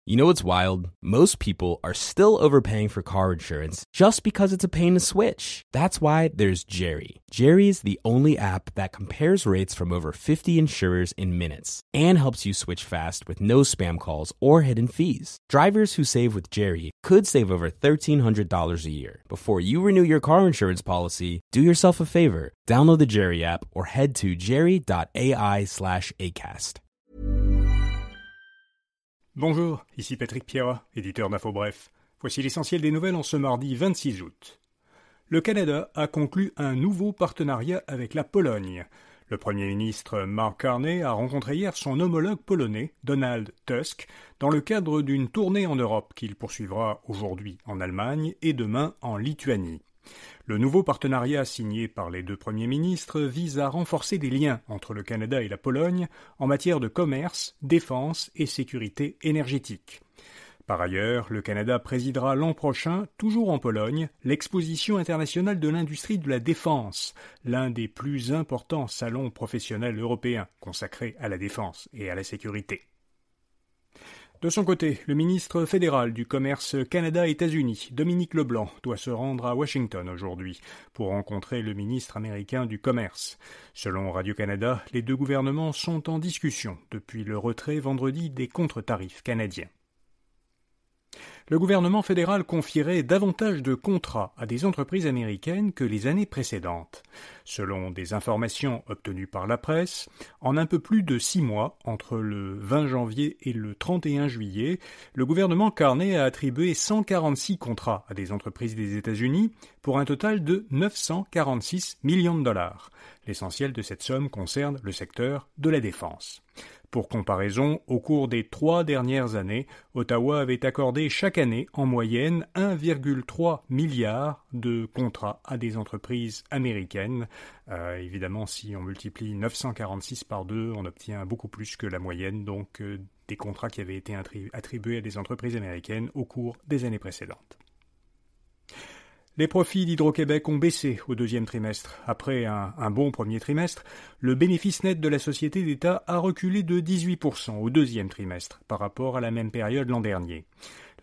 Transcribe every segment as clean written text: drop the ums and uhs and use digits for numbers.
You know what's wild? Most people are still overpaying for car insurance just because it's a pain to switch. That's why there's Jerry. Jerry is the only app that compares rates from over 50 insurers in minutes and helps you switch fast with no spam calls or hidden fees. Drivers who save with Jerry could save over $1,300 a year. Before you renew your car insurance policy, do yourself a favor. Download the Jerry app or head to jerry.ai/acast. Bonjour, ici Patrick Pierrat, éditeur d'Info Bref. Voici l'essentiel des nouvelles en ce mardi 26 août. Le Canada a conclu un nouveau partenariat avec la Pologne. Le Premier ministre Mark Carney a rencontré hier son homologue polonais, Donald Tusk, dans le cadre d'une tournée en Europe qu'il poursuivra aujourd'hui en Allemagne et demain en Lituanie. Le nouveau partenariat signé par les deux premiers ministres vise à renforcer les liens entre le Canada et la Pologne en matière de commerce, défense et sécurité énergétique. Par ailleurs, le Canada présidera l'an prochain, toujours en Pologne, l'Exposition internationale de l'industrie de la défense, l'un des plus importants salons professionnels européens consacrés à la défense et à la sécurité. De son côté, le ministre fédéral du Commerce Canada-États-Unis, Dominique Leblanc, doit se rendre à Washington aujourd'hui pour rencontrer le ministre américain du Commerce. Selon Radio-Canada, les deux gouvernements sont en discussion depuis le retrait vendredi des contre-tarifs canadiens. Le gouvernement fédéral confierait davantage de contrats à des entreprises américaines que les années précédentes. Selon des informations obtenues par la presse, en un peu plus de 6 mois, entre le 20 janvier et le 31 juillet, le gouvernement Carney a attribué 146 contrats à des entreprises des États-Unis pour un total de 946 millions de dollars. L'essentiel de cette somme concerne le secteur de la défense. Pour comparaison, au cours des 3 dernières années, Ottawa avait accordé chaque année en moyenne 1,3 milliard de contrats à des entreprises américaines. Évidemment, si on multiplie 946 par 2, on obtient beaucoup plus que la moyenne, donc des contrats qui avaient été attribués à des entreprises américaines au cours des années précédentes. Les profits d'Hydro-Québec ont baissé au deuxième trimestre. Après un bon premier trimestre, le bénéfice net de la société d'État a reculé de 18% au deuxième trimestre par rapport à la même période l'an dernier.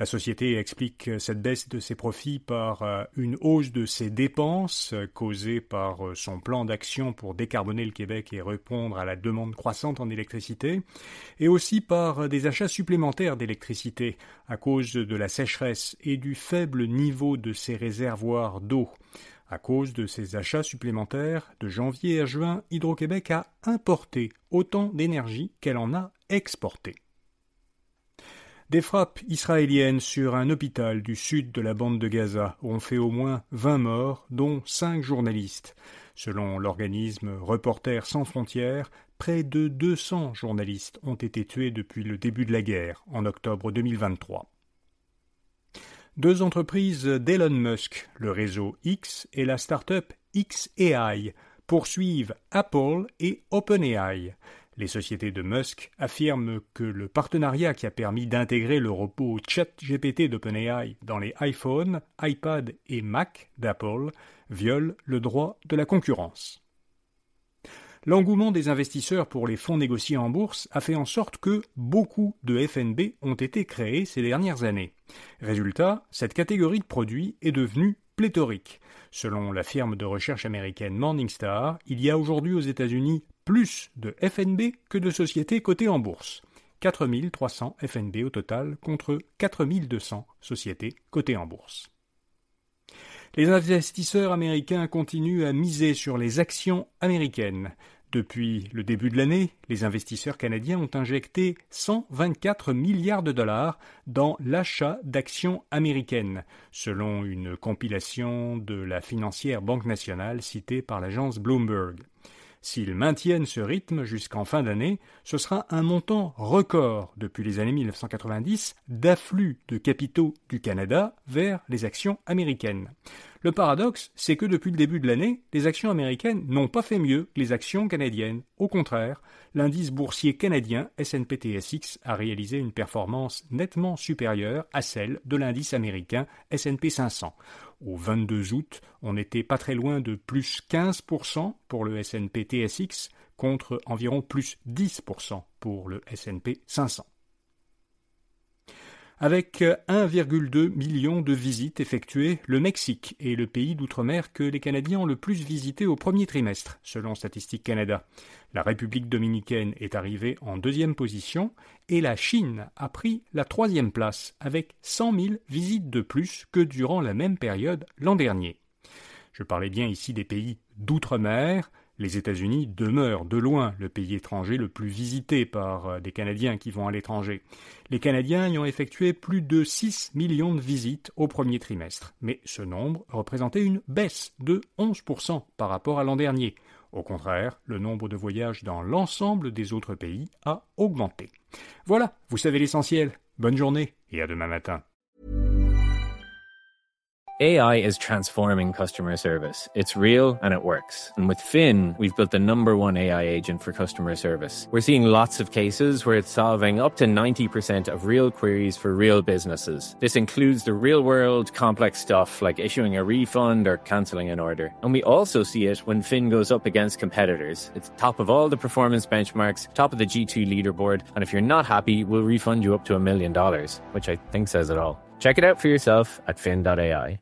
La société explique cette baisse de ses profits par une hausse de ses dépenses causée par son plan d'action pour décarboner le Québec et répondre à la demande croissante en électricité, et aussi par des achats supplémentaires d'électricité à cause de la sécheresse et du faible niveau de ses réservoirs d'eau. À cause de ces achats supplémentaires, de janvier à juin, Hydro-Québec a importé autant d'énergie qu'elle en a exporté. Des frappes israéliennes sur un hôpital du sud de la bande de Gaza ont fait au moins 20 morts, dont 5 journalistes. Selon l'organisme Reporters sans frontières, près de 200 journalistes ont été tués depuis le début de la guerre, en octobre 2023. Deux entreprises d'Elon Musk, le réseau X et la start-up xAI, poursuivent Apple et OpenAI. Les sociétés de Musk affirment que le partenariat qui a permis d'intégrer le robot ChatGPT d'OpenAI dans les iPhones, iPad et Mac d'Apple viole le droit de la concurrence. L'engouement des investisseurs pour les fonds négociés en bourse a fait en sorte que beaucoup de FNB ont été créés ces dernières années. Résultat, cette catégorie de produits est devenue pléthorique. Selon la firme de recherche américaine Morningstar, il y a aujourd'hui aux États-Unis plus de FNB que de sociétés cotées en bourse. 4300 FNB au total contre 4200 sociétés cotées en bourse. Les investisseurs américains continuent à miser sur les actions américaines. Depuis le début de l'année, les investisseurs canadiens ont injecté 124 milliards de dollars dans l'achat d'actions américaines, selon une compilation de la financière Banque nationale citée par l'agence Bloomberg. S'ils maintiennent ce rythme jusqu'en fin d'année, ce sera un montant record depuis les années 1990 d'afflux de capitaux du Canada vers les actions américaines. Le paradoxe, c'est que depuis le début de l'année, les actions américaines n'ont pas fait mieux que les actions canadiennes. Au contraire, l'indice boursier canadien S&P/TSX a réalisé une performance nettement supérieure à celle de l'indice américain S&P 500. Au 22 août, on n'était pas très loin de plus 15% pour le S&P/TSX contre environ plus 10% pour le S&P 500. Avec 1,2 million de visites effectuées, le Mexique est le pays d'outre-mer que les Canadiens ont le plus visité au premier trimestre, selon Statistique Canada. La République dominicaine est arrivée en deuxième position et la Chine a pris la troisième place avec 100 000 visites de plus que durant la même période l'an dernier. Je parlais bien ici des pays d'outre-mer. Les États-Unis demeurent de loin le pays étranger le plus visité par des Canadiens qui vont à l'étranger. Les Canadiens y ont effectué plus de 6 millions de visites au premier trimestre, mais ce nombre représentait une baisse de 11% par rapport à l'an dernier. Au contraire, le nombre de voyages dans l'ensemble des autres pays a augmenté. Voilà, vous savez l'essentiel. Bonne journée et à demain matin. AI is transforming customer service. It's real and it works. And with Fin, we've built the #1 AI agent for customer service. We're seeing lots of cases where it's solving up to 90% of real queries for real businesses. This includes the real-world complex stuff like issuing a refund or cancelling an order. And we also see it when Fin goes up against competitors. It's top of all the performance benchmarks, top of the G2 leaderboard, and if you're not happy, we'll refund you up to $1 million, which I think says it all. Check it out for yourself at fin.ai.